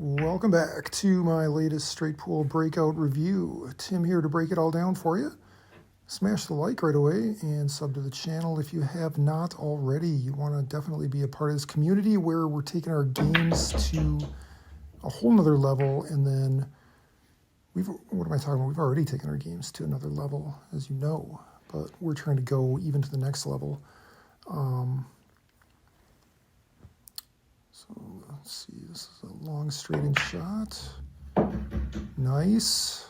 Welcome back to my latest straight pool breakout review. Tim here to break it all down for you. Smash the like right away and sub to the channel if you have not already. You want to definitely be a part of this community where we're taking our games to a whole nother level, and then what am I talking about? We've already taken our games to another level, as you know, but we're trying to go even to the next level. So let's see, this is a long straight-in shot. Nice.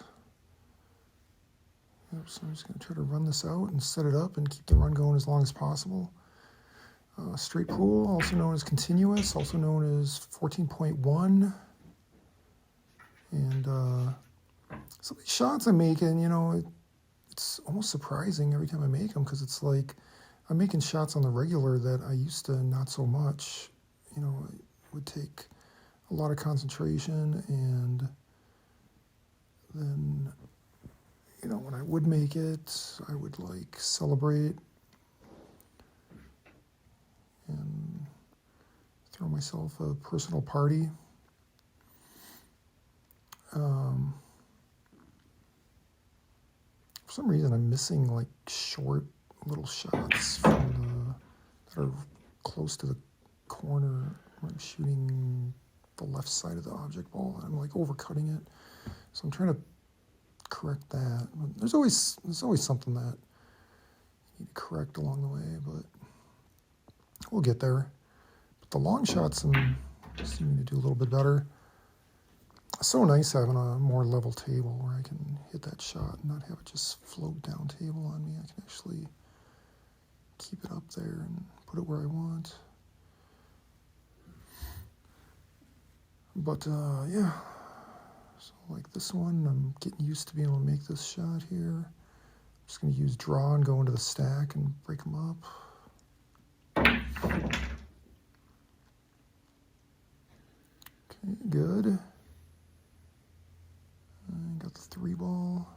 Yep, so I'm just going to try to run this out and set it up and keep the run going as long as possible. Straight pool, also known as continuous, also known as 14.1. And some of these shots I'm making, it's almost surprising every time I make them, because it's like I'm making shots on the regular that I used to not so much. It would take a lot of concentration, and then when I would make it, I would celebrate and throw myself a personal party. For some reason, I'm missing short little shots that are close to the corner when I'm shooting the left side of the object ball. I'm overcutting it, so I'm trying to correct that. But there's always something that you need to correct along the way, but we'll get there. But the long shots I'm seeming to do a little bit better. It's so nice having a more level table where I can hit that shot and not have it just float down table on me. I can actually keep it up there and put it where I want. But yeah, so like this one, I'm getting used to being able to make this shot here. I'm just going to use draw and go into the stack and break them up. Okay, good. I got the 3-ball.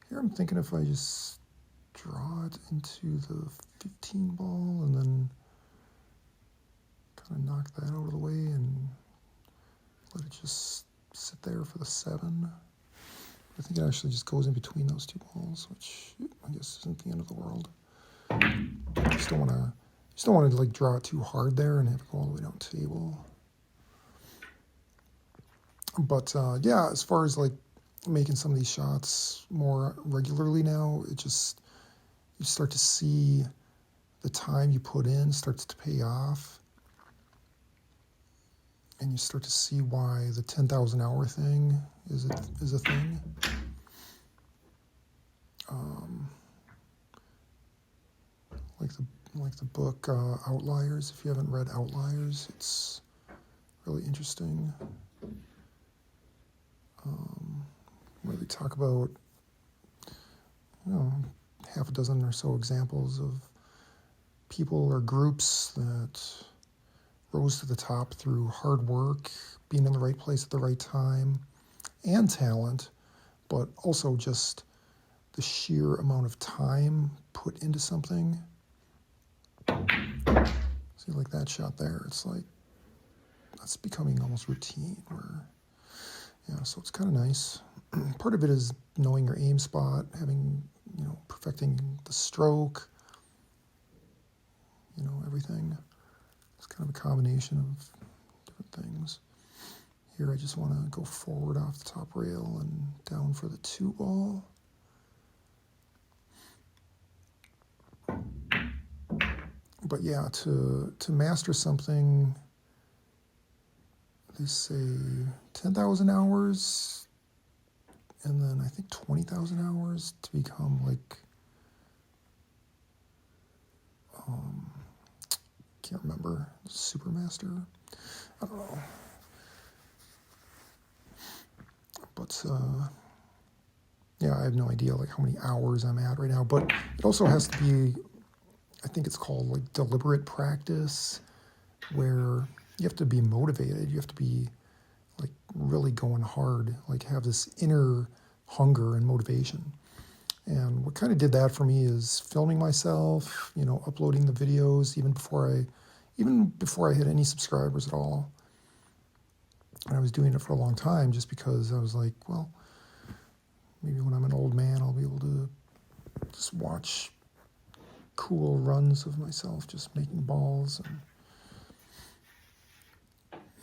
Here I'm thinking if I just draw it into the 15-ball and then kind of knock that out of the way and let it just sit there for the 7. I think it actually just goes in between those two balls, which I guess isn't the end of the world. I just don't want to draw it too hard there and have it go all the way down the table. But yeah, as far as making some of these shots more regularly now, you start to see the time you put in starts to pay off. And you start to see why the 10,000 hour thing is a thing. Like the book Outliers. If you haven't read Outliers, it's really interesting. Where they talk about half a dozen or so examples of people or groups that rose to the top through hard work, being in the right place at the right time, and talent, but also just the sheer amount of time put into something. See, like that shot there, it's that's becoming almost routine. So it's kind of nice. Part of it is knowing your aim spot, perfecting the stroke, everything. It's kind of a combination of different things. Here I just want to go forward off the top rail and down for the 2-ball. But yeah, to master something, they say 10,000 hours, and then I think 20,000 hours to become can't remember, Supermaster. I don't know. But yeah, I have no idea how many hours I'm at right now. But it also has to be, I think it's called deliberate practice, where you have to be motivated. You have to be really going hard, have this inner hunger and motivation. And what kind of did that for me is filming myself, uploading the videos even before I hit any subscribers at all. And I was doing it for a long time just because I was like, well, maybe when I'm an old man, I'll be able to just watch cool runs of myself just making balls,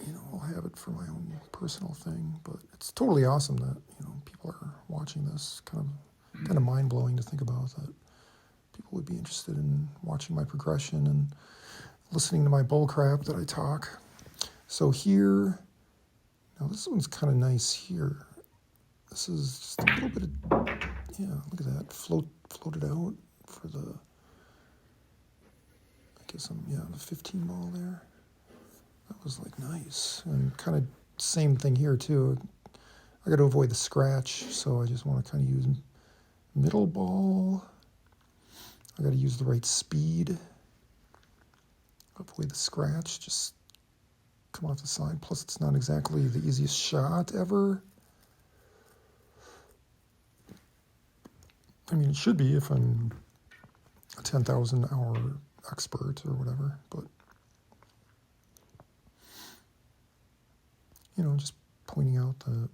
and I'll have it for my own personal thing. But it's totally awesome that people are watching this. Kind of mind blowing to think about that people would be interested in watching my progression and listening to my bull crap that I talk. So here, now this one's kind of nice here. This is just a little bit of, look at that, floated out for the, I guess the 15 ball there. That was like nice. And kind of same thing here too. I got to avoid the scratch, so I just want to kind of use middle ball. I got to use the right speed. Avoid the scratch, just come off the side. Plus it's not exactly the easiest shot ever. I mean, it should be if I'm a 10,000 hour expert or whatever, but just pointing out that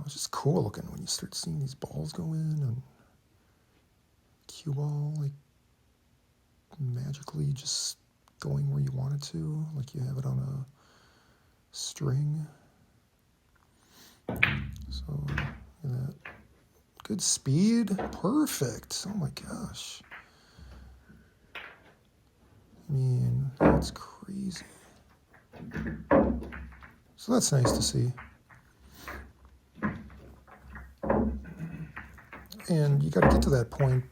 it's just cool looking when you start seeing these balls go in, and cue ball like magically just going where you want it to, like you have it on a string. So look at that. Good speed. Perfect. Oh my gosh. I mean, that's crazy. So that's nice to see. And you got to get to that point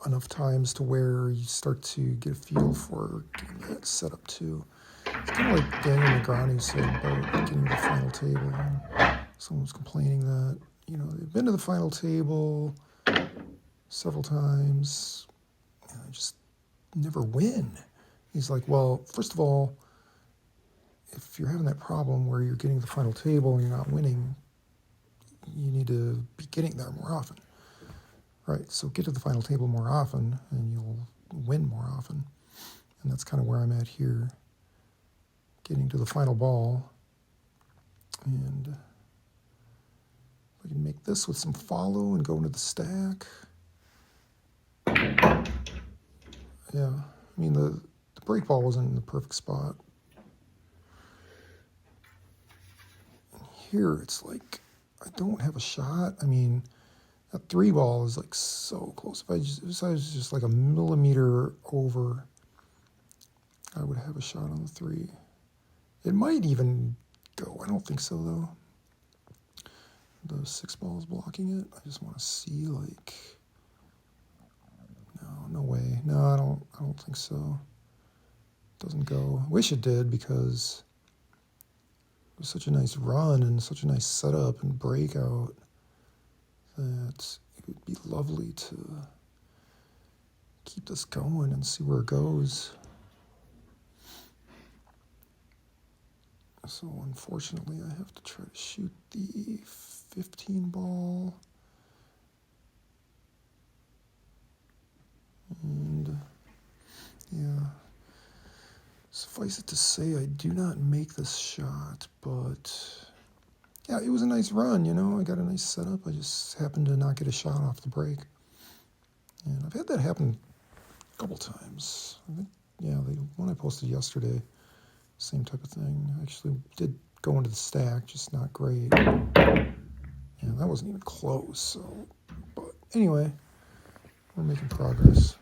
enough times to where you start to get a feel for getting that set up too. It's kind of like Daniel Negreanu said about getting to the final table. Someone was complaining that, they've been to the final table several times and they just never win. He's like, well, first of all, if you're having that problem where you're getting to the final table and you're not winning, you need to be getting there more often. Right, so get to the final table more often and you'll win more often. And that's kind of where I'm at here, getting to the final ball. And I can make this with some follow and go into the stack. Yeah, I mean, the break ball wasn't in the perfect spot. And here it's like, I don't have a shot. I mean, that 3 ball is like so close. If I was just like a millimeter over, I would have a shot on the 3. It might even go. I don't think so though. The 6 ball is blocking it. I just want to see, like, no way. No, I don't think so. Doesn't go. I wish it did, because it was such a nice run and such a nice setup and breakout that it would be lovely to keep this going and see where it goes. So unfortunately, I have to try to shoot the 15 ball. And yeah, suffice it to say, I do not make this shot, but yeah, it was a nice run, I got a nice setup. I just happened to not get a shot off the break. And I've had that happen a couple times. I think, the one I posted yesterday, same type of thing. I actually did go into the stack, just not great. Yeah, that wasn't even close. So, but anyway, we're making progress.